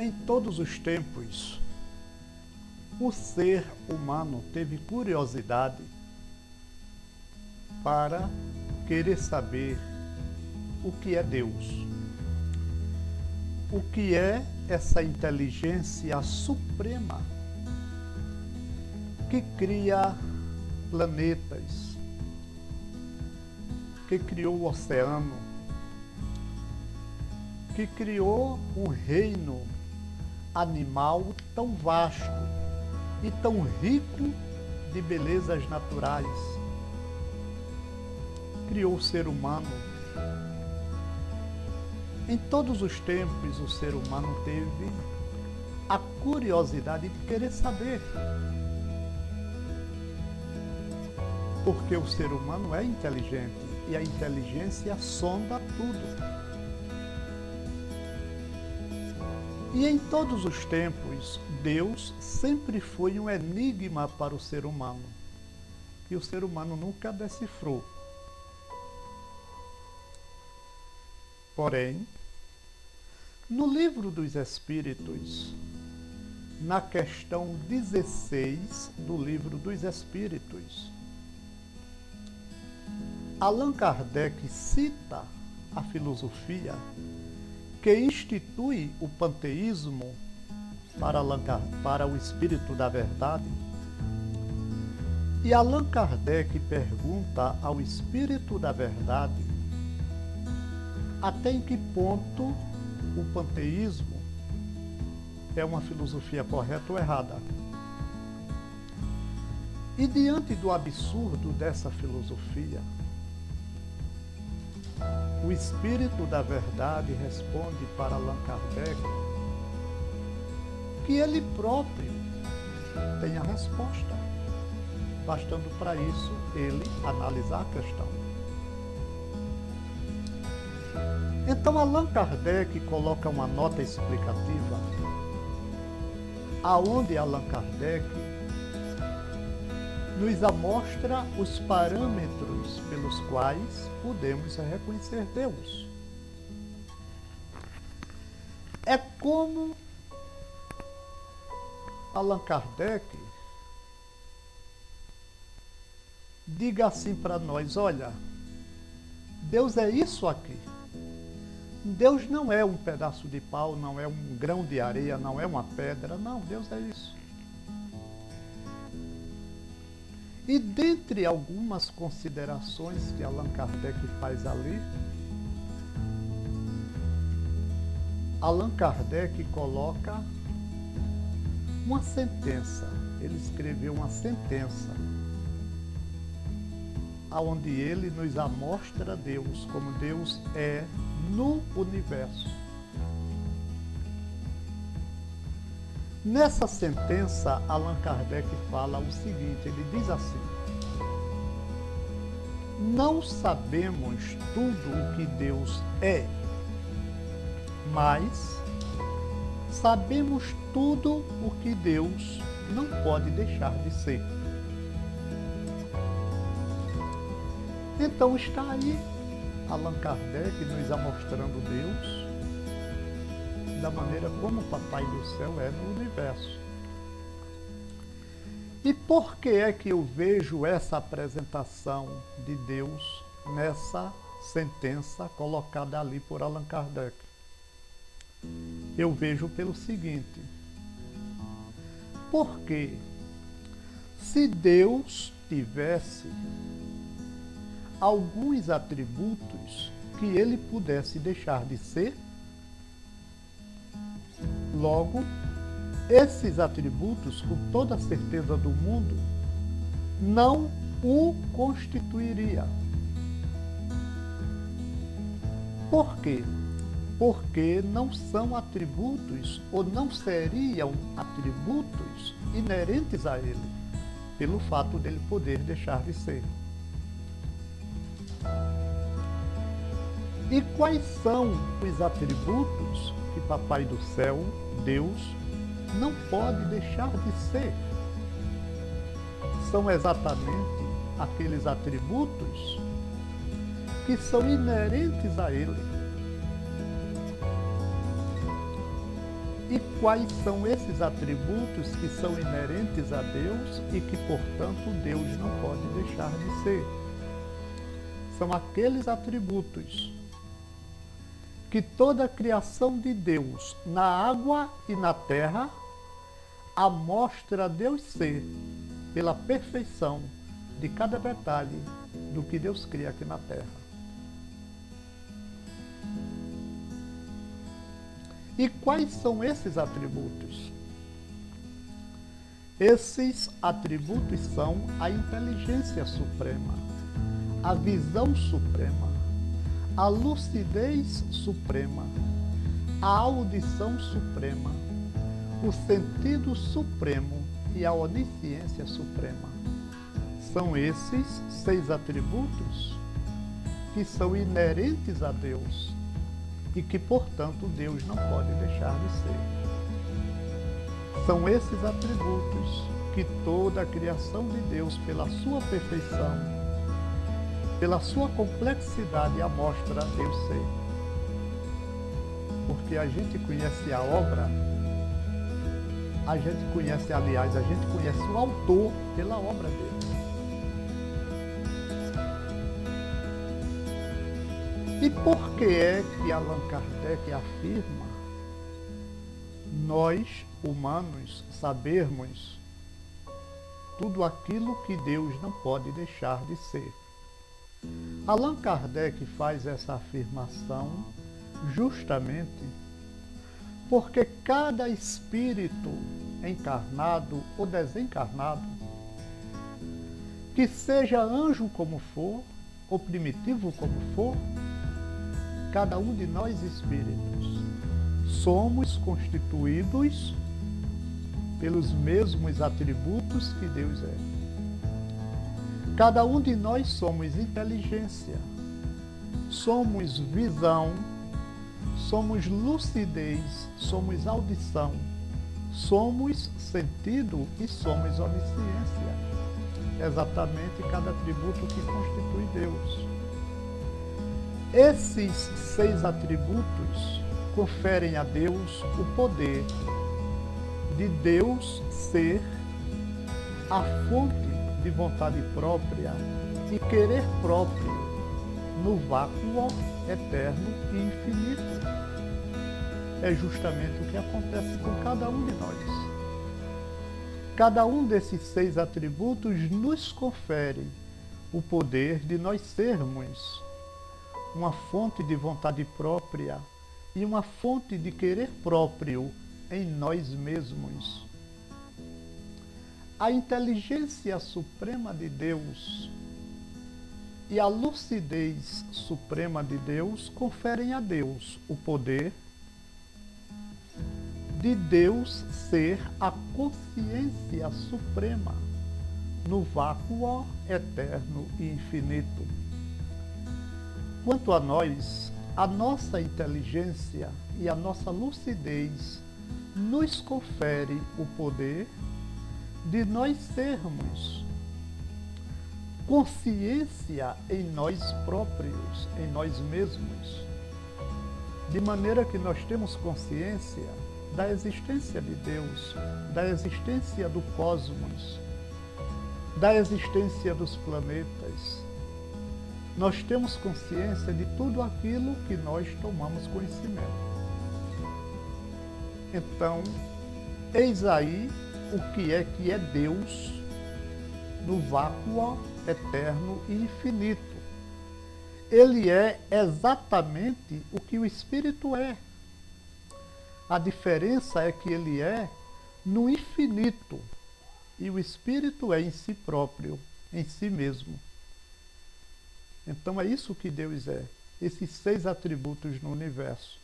Em todos os tempos, o ser humano teve curiosidade para querer saber o que é Deus. O que é essa inteligência suprema que cria planetas, que criou o oceano, que criou um reino animal tão vasto e tão rico de belezas naturais. Criou o ser humano. Em todos os tempos, o ser humano teve a curiosidade de querer saber. Porque o ser humano é inteligente e a inteligência sonda tudo. E em todos os tempos, Deus sempre foi um enigma para o ser humano, que o ser humano nunca decifrou. Porém, no Livro dos Espíritos, na questão 16 do Livro dos Espíritos, Allan Kardec cita a filosofia que institui o panteísmo para o Espírito da Verdade. E Allan Kardec pergunta ao Espírito da Verdade até em que ponto o panteísmo é uma filosofia correta ou errada. E diante do absurdo dessa filosofia, o Espírito da Verdade responde para Allan Kardec que ele próprio tem a resposta, bastando para isso ele analisar a questão. Então Allan Kardec coloca uma nota explicativa, aonde Allan Kardec nos amostra os parâmetros pelos quais podemos reconhecer Deus. É como Allan Kardec diga assim para nós: olha, Deus é isso aqui. Deus não é um pedaço de pau, não é um grão de areia, não é uma pedra, não, Deus é isso. E dentre algumas considerações que Allan Kardec faz ali, Allan Kardec coloca uma sentença. Ele escreveu uma sentença onde ele nos amostra Deus, como Deus é no universo. Nessa sentença, Allan Kardec fala o seguinte, ele diz assim: não sabemos tudo o que Deus é, mas sabemos tudo o que Deus não pode deixar de ser. Então está aí Allan Kardec nos amostrando Deus da maneira como o Papai do Céu é no universo. E por que é que eu vejo essa apresentação de Deus nessa sentença colocada ali por Allan Kardec? Eu vejo pelo seguinte: porque se Deus tivesse alguns atributos que ele pudesse deixar de ser, logo, esses atributos, com toda a certeza do mundo, não o constituiria. Por quê? Porque não são atributos, ou não seriam atributos inerentes a ele, pelo fato dele poder deixar de ser. E quais são os atributos que Papai do Céu, Deus, não pode deixar de ser? São exatamente aqueles atributos que são inerentes a Ele. E quais são esses atributos que são inerentes a Deus e que, portanto, Deus não pode deixar de ser? São aqueles atributos que toda a criação de Deus, na água e na terra, amostra Deus ser pela perfeição de cada detalhe do que Deus cria aqui na terra. E quais são esses atributos? Esses atributos são a inteligência suprema, a visão suprema, a lucidez suprema, a audição suprema, o sentido supremo e a onisciência suprema. São esses 6 atributos que são inerentes a Deus e que, portanto, Deus não pode deixar de ser. São esses atributos que toda a criação de Deus, pela sua perfeição, pela sua complexidade, amostra a Deus ser. Porque a gente conhece a obra, a gente conhece o autor pela obra dele. E por que é que Allan Kardec afirma nós, humanos, sabermos tudo aquilo que Deus não pode deixar de ser? Allan Kardec faz essa afirmação justamente porque cada espírito encarnado ou desencarnado, que seja anjo como for, ou primitivo como for, cada um de nós espíritos somos constituídos pelos mesmos atributos que Deus é. Cada um de nós somos inteligência, somos visão, somos lucidez, somos audição, somos sentido e somos onisciência. Exatamente cada atributo que constitui Deus. Esses 6 atributos conferem a Deus o poder de Deus ser a fonte de vontade própria e querer próprio no vácuo eterno e infinito. É justamente o que acontece com cada um de nós. Cada um desses 6 atributos nos confere o poder de nós sermos uma fonte de vontade própria e uma fonte de querer próprio em nós mesmos. A inteligência suprema de Deus e a lucidez suprema de Deus conferem a Deus o poder de Deus ser a consciência suprema no vácuo eterno e infinito. Quanto a nós, a nossa inteligência e a nossa lucidez nos confere o poder de nós sermos consciência em nós próprios, em nós mesmos, de maneira que nós temos consciência da existência de Deus, da existência do cosmos, da existência dos planetas. Nós temos consciência de tudo aquilo que nós tomamos conhecimento. Então, eis aí o que é Deus no vácuo eterno e infinito. Ele é exatamente o que o Espírito é. A diferença é que ele é no infinito e o Espírito é em si próprio, em si mesmo. Então é isso que Deus é, esses 6 atributos no universo.